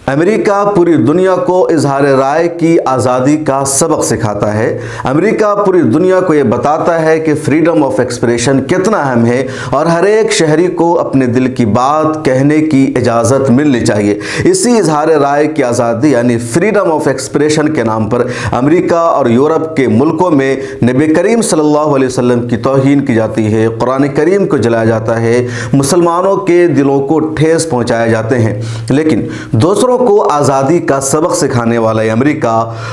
America पूरी दुनिया को इजहार राय की आज़ादी का सबक सिखाता है। अमेरिका पूरी दुनिया को ये बताता है कि फ्रीडम ऑफ एक्सप्रेशन कितना अहम है और हर एक शहरी को अपने दिल की बात कहने की इजाज़त मिलनी चाहिए। इसी इजहार राय की आज़ादी यानी फ्रीडम ऑफ एक्सप्रेशन के नाम पर अमेरिका और यूरोप के मुल्कों में नबी करीम सल्लल्लाहु अलैहि वसल्लम की तौहीन की जाती है, कुरान करीम को जलाया जाता है, मुसलमानों के दिलों को ठेस पहुँचाए जाते हैं। लेकिन दूसरों को आज़ादी का सबक सिखाने वाला अमेरिका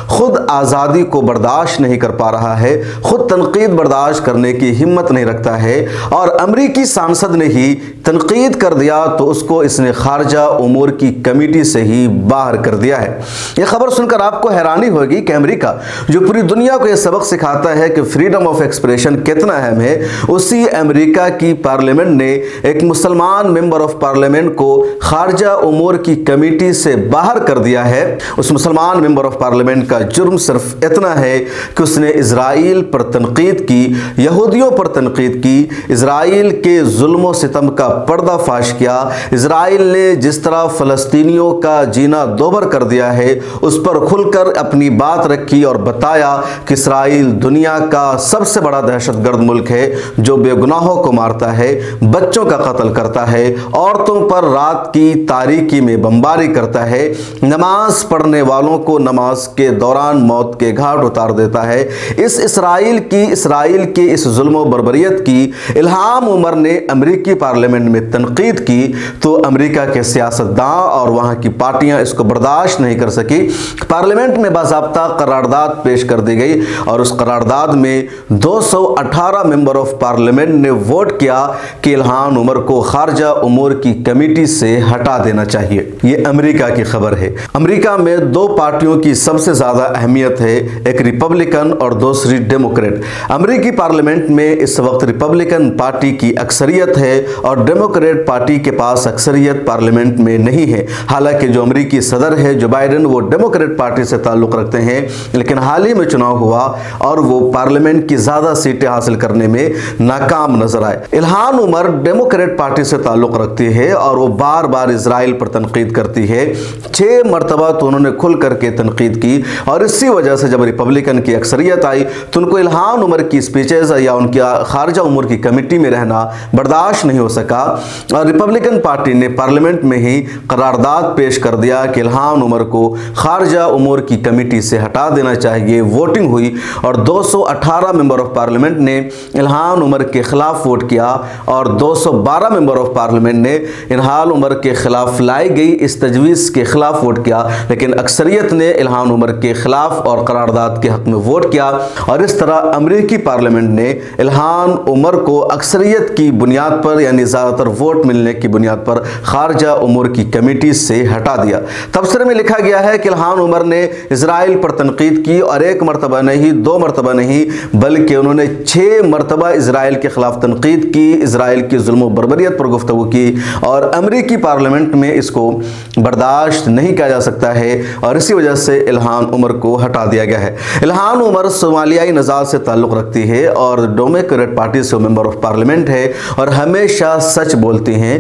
खुद आज़ादी को बर्दाश्त नहीं कर पा रहा है, खुद तनकीद बर्दाश्त करने की हिम्मत नहीं रखता है और अमेरिकी सांसद ने ही तनकीद कर दिया तो उसको इसने खारजा उमूर की कमेटी से ही बाहर कर दिया है। यह खबर सुनकर आपको हैरानी होगी कि अमेरिका जो पूरी दुनिया को यह सबक सिखाता है कि फ्रीडम ऑफ एक्सप्रेशन कितना अहम है, उसी अमेरिका की पार्लियामेंट ने एक मुसलमान मेंबर ऑफ पार्लियामेंट को खारजा उमूर की कमेटी से बाहर कर दिया है। उस मुसलमान मेंबर ऑफ पार्लियामेंट का जुर्म सिर्फ इतना है कि उसने इजराइल पर तनकीद की, यहूदियों पर तनकीद की, इजराइल के जुल्म सितम का पर्दाफाश किया। इजराइल ने जिस तरह फ़लस्तीनियों का जीना दोभर कर दिया है उस पर खुलकर अपनी बात रखी और बताया कि इजराइल दुनिया का सबसे बड़ा दहशतगर्द मुल्क है जो बेगुनाहों को मारता है, बच्चों का कत्ल करता है, औरतों पर रात की तारीकी में बमबारी करता है, नमाज पढ़ने वालों को नमाज के दौरान मौत के घाट उतार देता है। इस इजराइल के इस जुल्म बर्बरियत की इल्हाम उमर ने अमेरिकी पार्लियामेंट में तनकीद की तो अमेरिका के सियासतदान और वहां की पार्टियां इसको बर्दाश्त नहीं कर सकी। पार्लियामेंट में बाज़ाब्ता करारदाद पेश कर दी गई और उस करारदाद में 218 मेंबर ऑफ पार्लियामेंट ने वोट किया कि इल्हाम उमर को खारजा उमूर की कमेटी से हटा देना चाहिए। ये अमेरिका की खबर है। अमेरिका में दो पार्टियों की सबसे ज्यादा अहमियत है, एक रिपब्लिकन और दूसरी डेमोक्रेट। अमेरिकी पार्लियामेंट में इस वक्त रिपब्लिकन पार्टी की अक्सरियत है और डेमोक्रेट पार्टी के पास अक्सरियत पार्लियामेंट में नहीं है। हालांकि जो अमेरिकी सदर है जो बाइडेन वो डेमोक्रेट पार्टी से ताल्लुक रखते हैं, लेकिन हाल ही में चुनाव हुआ और वो पार्लियामेंट की ज्यादा सीटें हासिल करने में नाकाम नजर आए। इल्हाम उमर डेमोक्रेट पार्टी से ताल्लुक रखती है और वो बार बार इजराइल पर तनकीद करती है। 6 मरतबा तो उन्होंने खुल करके तनकीद की और इसी वजह से जब रिपब्लिकन की अक्सरियत आई तो उनको इल्हाम उमर की स्पीचेस या उनकी खारजा उमूर की कमेटी में रहना बर्दाश्त नहीं हो सका और रिपब्लिकन पार्टी ने पार्लियामेंट में ही करारदाद पेश कर दिया कि इल्हाम उमर को खारजा उमूर की कमेटी से हटा देना चाहिए। वोटिंग हुई और 218 मेंबर ऑफ पार्लियामेंट ने इल्हाम उमर के खिलाफ वोट किया और 212 मेंबर ऑफ पार्लियामेंट ने इल्हाम उमर के खिलाफ लाई गई इस तजवीज़ के खिलाफ वोट किया, लेकिन अक्सरियत ने इल्हाम उमर के खिलाफ और करारदाद के हक में वोट किया और इस तरह अमेरिकी पार्लियामेंट ने इल्हाम उमर को अक्सरियत की बुनियाद पर यानी ज़्यादातर वोट मिलने की बुनियाद पर खारजा उमूर की कमेटी से हटा दिया। तबसरे में लिखा गया है कि इल्हाम उमर ने इजराइल पर तनकीद की और 1 मरतबा नहीं, 2 मरतबा नहीं, बल्कि उन्होंने 6 मरतबा इजराइल के खिलाफ तनकीद की, इजराइल की जुल्म बर्बरियत पर गुफ्तगू की और अमेरिकी पार्लियामेंट में इसको बर्दाश्त नहीं किया जा सकता है और इसी वजह से इल्हाम उमर को हटा दिया गया है। इल्हाम उमर सोमालियाई नज़ार से ताल्लुक़ रखती है और डेमोक्रेट पार्टी से मेंबर ऑफ पार्लियामेंट है और हमेशा सच बोलती हैं,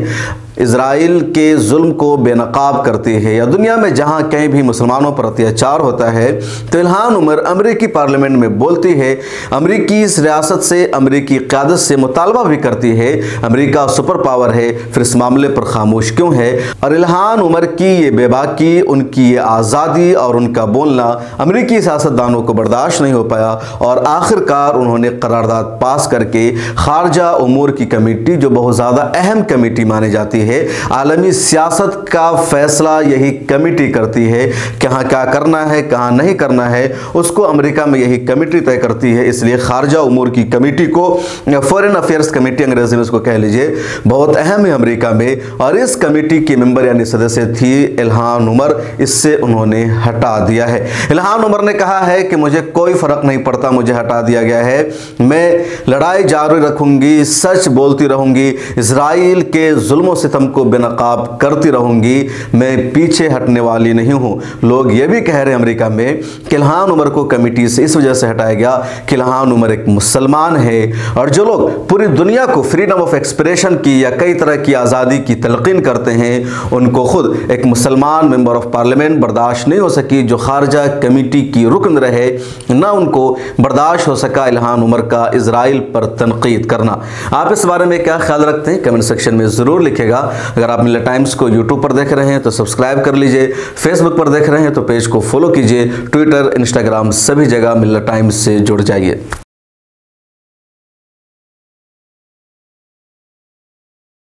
इजराइल के जुल्म को बेनकाब करती है या दुनिया में जहाँ कहीं भी मुसलमानों पर अत्याचार होता है तो इल्हाम उमर अमेरिकी पार्लियामेंट में बोलती है, अमेरिकी इस रियासत से, अमेरिकी क़यादत से मुतालबा भी करती है। अमेरिका सुपर पावर है, फिर इस मामले पर खामोश क्यों है? और इल्हाम उमर की ये बेबाकी, उनकी ये आज़ादी और उनका बोलना अमेरिकी सियासतदानों को बर्दाश्त नहीं हो पाया और आखिरकार उन्होंने करारदाद पास करके खारजा उमूर की कमेटी, जो बहुत ज़्यादा अहम कमेटी मानी जाती है, आलमी सियासत का फैसला यही कमेटी करती है, कहाँ क्या करना है कहाँ नहीं करना है उसको अमेरिका में यही कमेटी तय करती है। इसलिए खारजा उमूर की कमेटी को, फॉरेन अफेयर्स कमेटी अंग्रेजी में इसको कह लीजिए, बहुत अहम है अमेरिका में और इस कमेटी के मेंबर यानी सदस्य थी इल्हाम उमर, इससे उन्होंने हटा दिया है। इल्हाम उमर ने कहा है कि मुझे कोई फर्क नहीं पड़ता, मुझे हटा दिया गया है, मैं लड़ाई जारी रखूंगी, सच बोलती रहूंगी, इजराइल के जुल्म सितम सिस्टम को बेनकाब करती रहूंगी, मैं पीछे हटने वाली नहीं हूं। लोग ये भी कह रहे हैं अमेरिका में कि इल्हान उमर को कमेटी से इस वजह से हटाया गया कि इल्हान उमर एक मुसलमान है, और जो लोग पूरी दुनिया को फ्रीडम ऑफ एक्सप्रेशन की या कई तरह की आज़ादी की तलकीन करते हैं, उनको खुद एक मुसलमान मेंबर ऑफ पार्लियामेंट बर्दाश्त नहीं हो सकी जो खारजा कमेटी की रुकन रहे, ना उनको बर्दाश्त हो सका इल्हान उमर का इजराइल पर तनकीद करना। आप इस बारे में क्या ख्याल रखते हैं कमेंट सेक्शन में ज़रूर लिखेगा। अगर आप मिल्लत टाइम्स को यूट्यूब पर देख रहे हैं तो सब्सक्राइब कर लीजिए, फेसबुक पर देख रहे हैं तो पेज को फॉलो कीजिए, ट्विटर, इंस्टाग्राम सभी जगह मिल्लत टाइम्स से जुड़ जाइए।